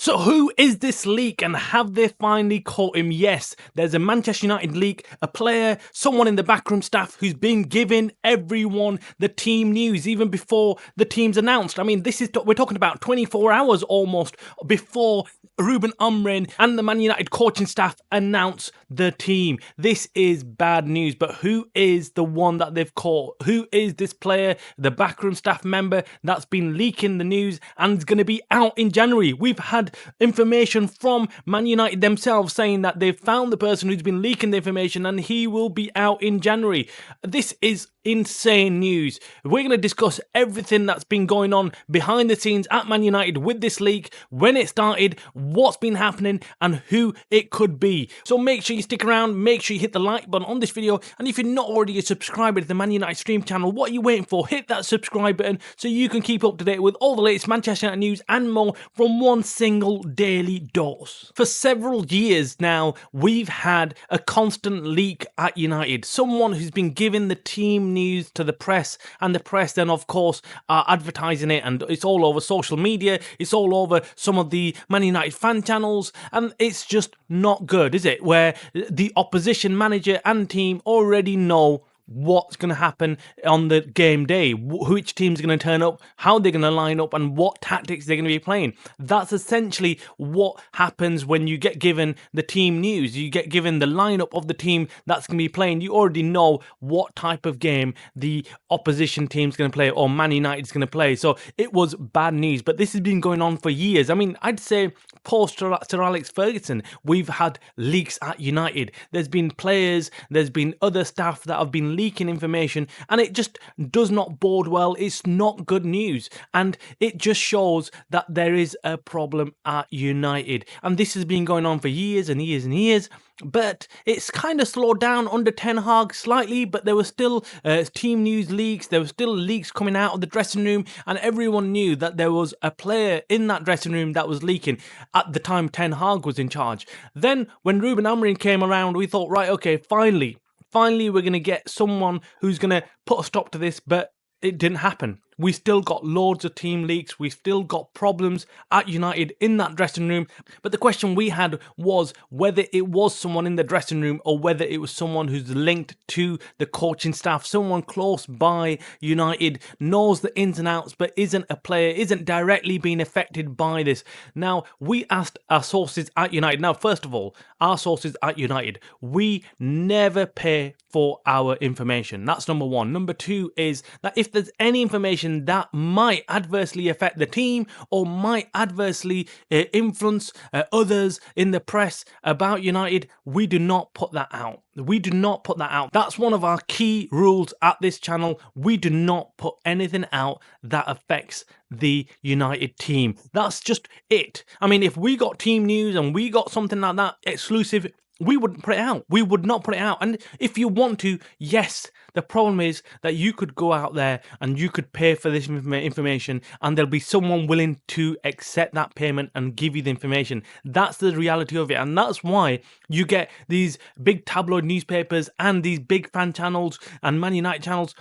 So who is this leak and have they finally caught him? Yes, there's a Manchester United leak, a player, someone in the backroom staff who's been giving everyone the team news even before the team's announced. I mean, we're talking about 24 hours almost before Ruben Amorim and the Man United coaching staff announce the team. This is bad news, but who is the one that they've caught? Who is this player, the backroom staff member that's been leaking the news and is going to be out in January? We've had information from Man United themselves saying that they've found the person who's been leaking the information and he will be out in January. This is insane news. We're going to discuss everything that's been going on behind the scenes at Man United with this leak, when it started, what's been happening and who it could be. So make sure you stick around, make sure you hit the like button on this video, and if you're not already a subscriber to the Man United Stream channel, what are you waiting for? Hit that subscribe button so you can keep up to date with all the latest Manchester United news and more from one single daily dose. For several years now, we've had a constant leak at United, someone who's been giving the team news to the press, and the press then of course are advertising it, and it's all over social media, it's all over some of the Man United fan channels, and it's just not good, is it? Where the opposition manager and team already know what's going to happen on the game day, which team's going to turn up, how they're going to line up, and what tactics they're going to be playing. That's essentially what happens when you get given the team news. You get given the lineup of the team that's going to be playing. You already know what type of game the opposition team's going to play, or Man United's going to play. So it was bad news, but this has been going on for years. I mean, I'd say post Sir Alex Ferguson, we've had leaks at United. There's been players, there's been other staff that have been leaking information, and it just does not bode well. It's not good news, and it just shows that there is a problem at United, and this has been going on for years and years and years. But it's kind of slowed down under Ten Hag slightly, but there were still team news leaks, there were still leaks coming out of the dressing room, and everyone knew that there was a player in that dressing room that was leaking at the time Ten Hag was in charge. Then when Ruben Amorim came around, we thought, right, okay, finally we're going to get someone who's going to put a stop to this, but it didn't happen. We still got loads of team leaks. We still got problems at United in that dressing room. But the question we had was whether it was someone in the dressing room or whether it was someone who's linked to the coaching staff, someone close by United, knows the ins and outs, but isn't a player, isn't directly being affected by this. Now, we asked our sources at United. Now, first of all, our sources at United, we never pay for our information. That's number one. Number two is that if there's any information that might adversely affect the team or might adversely influence others in the press about United, we do not put that out. We do not put that out. That's one of our key rules at this channel. We do not put anything out that affects the United team. That's just it. I mean, if we got team news and we got something like that exclusive, we wouldn't put it out. We would not put it out. And if you want to, yes, the problem is that you could go out there and you could pay for this information and there'll be someone willing to accept that payment and give you the information. That's the reality of it. And that's why you get these big tabloid newspapers and these big fan channels and Man United channels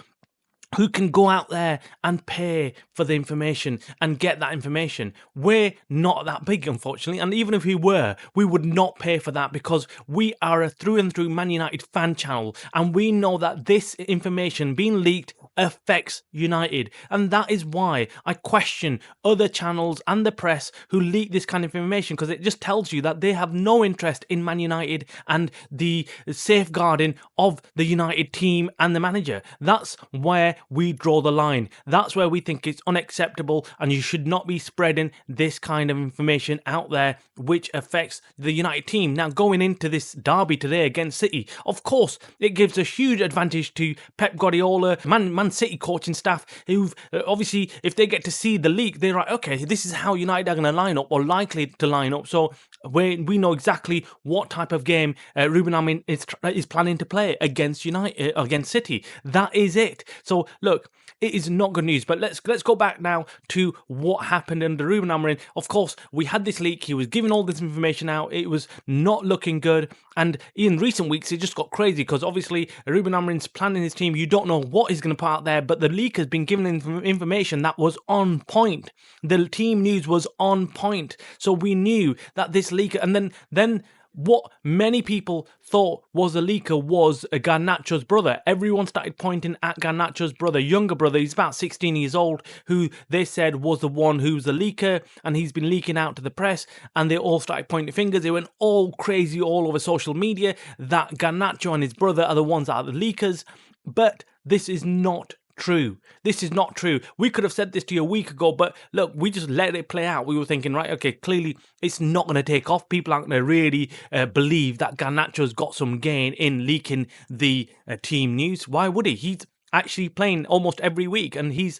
who can go out there and pay for the information and get that information. We're not that big, unfortunately, and even if we were, we would not pay for that because we are a through and through Man United fan channel, and we know that this information being leaked affects United, and that is why I question other channels and the press who leak this kind of information, because it just tells you that they have no interest in Man United and the safeguarding of the United team and the manager. That's where we draw the line. That's where we think it's unacceptable, and you should not be spreading this kind of information out there which affects the United team. Now, going into this derby today against City, of course it gives a huge advantage to Pep Guardiola, Man City coaching staff, who've obviously, if they get to see the leak, they're like, okay, this is how United are going to line up, or likely to line up. So we know exactly what type of game Ruben Amorim is planning to play against United, against City. That is it. So look, it is not good news. But let's go back now to what happened under Ruben Amorim. Of course, we had this leak. He was giving all this information out. It was not looking good. And in recent weeks, it just got crazy because obviously Ruben Amorim's planning his team. You don't know what he's going to put out there, but the leak has been given information that was on point. The team news was on point. So we knew that this leak, and then what many people thought was a leaker was Garnacho's brother. Everyone started pointing at Garnacho's brother, younger brother. He's about 16 years old, who they said was the one who's the leaker, and he's been leaking out to the press, and they all started pointing fingers. They went all crazy all over social media that Garnacho and his brother are the ones that are the leakers. But this is not true. This is not true. We could have said this to you a week ago, but look, we just let it play out. We were thinking, right, okay, clearly it's not going to take off. People aren't going to really believe that Garnacho's got some gain in leaking the team news. Why would he? He's actually playing almost every week, and he's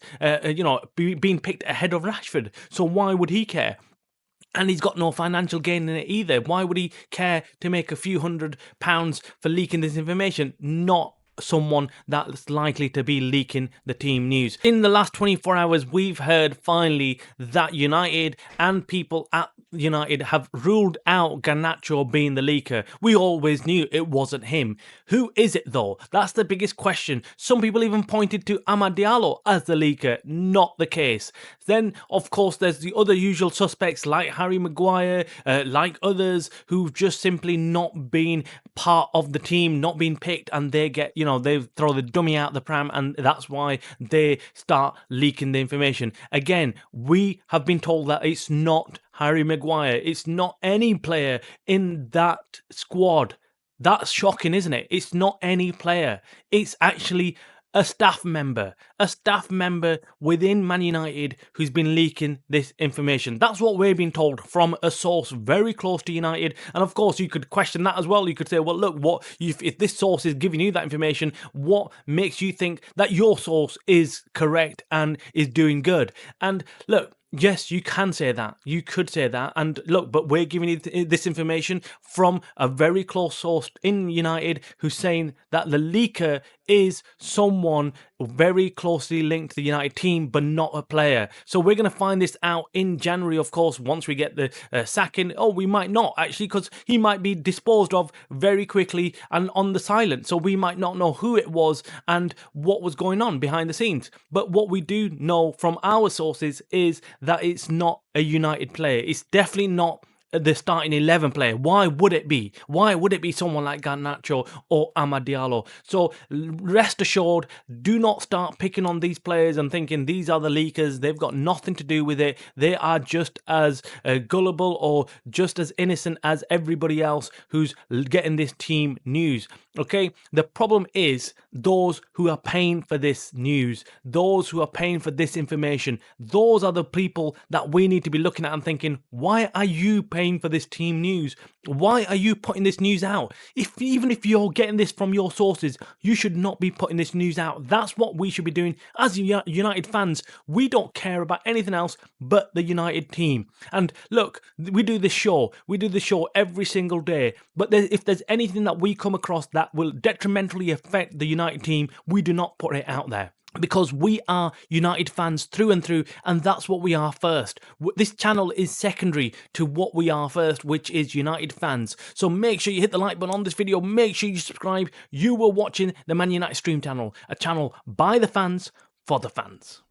being picked ahead of Rashford. So why would he care? And he's got no financial gain in it either. Why would he care to make a few £100 for leaking this information? Not someone that's likely to be leaking the team news. In the last 24 hours, we've heard finally that United and people at United have ruled out Garnacho being the leaker. We always knew it wasn't him. Who is it though? That's the biggest question. Some people even pointed to Amad Diallo as the leaker. Not the case. Then, of course, there's the other usual suspects like Harry Maguire, like others who've just simply not been part of the team, not been picked, and they get, they throw the dummy out the pram, and that's why they start leaking the information. Again, we have been told that it's not Harry Maguire. It's not any player in that squad. That's shocking, isn't it? It's not any player. It's actually a staff member within Man United who's been leaking this information. That's what we're being told from a source very close to United. And of course, you could question that as well. You could say, well, look, if this source is giving you that information, what makes you think that your source is correct and is doing good? And look, yes, you can say that. You could say that. And look, but we're giving you this information from a very close source in United who's saying that the leaker is someone very closely linked to the United team, but not a player. So we're going to find this out in January, of course, once we get the sacking. Oh, we might not, actually, because he might be disposed of very quickly and on the silent. So we might not know who it was and what was going on behind the scenes. But what we do know from our sources is that it's not a United player. It's definitely not the starting 11 player. Why would it be? Why would it be someone like Garnacho or Amad Diallo? So rest assured, do not start picking on these players and thinking these are the leakers. They've got nothing to do with it. They are just as gullible or just as innocent as everybody else who's getting this team news. Okay, the problem is those who are paying for this news, those who are paying for this information, those are the people that we need to be looking at and thinking, why are you paying for this team news? Why are you putting this news out? Even if you're getting this from your sources, you should not be putting this news out. That's what we should be doing as United fans. We don't care about anything else but the United team. And look, we do this show every single day. But if there's anything that we come across that will detrimentally affect the United team, we do not put it out there. Because we are United fans through and through, and that's what we are first. This channel is secondary to what we are first, which is United fans. So make sure you hit the like button on this video. Make sure you subscribe. You were watching the Man United Stream channel, a channel by the fans for the fans.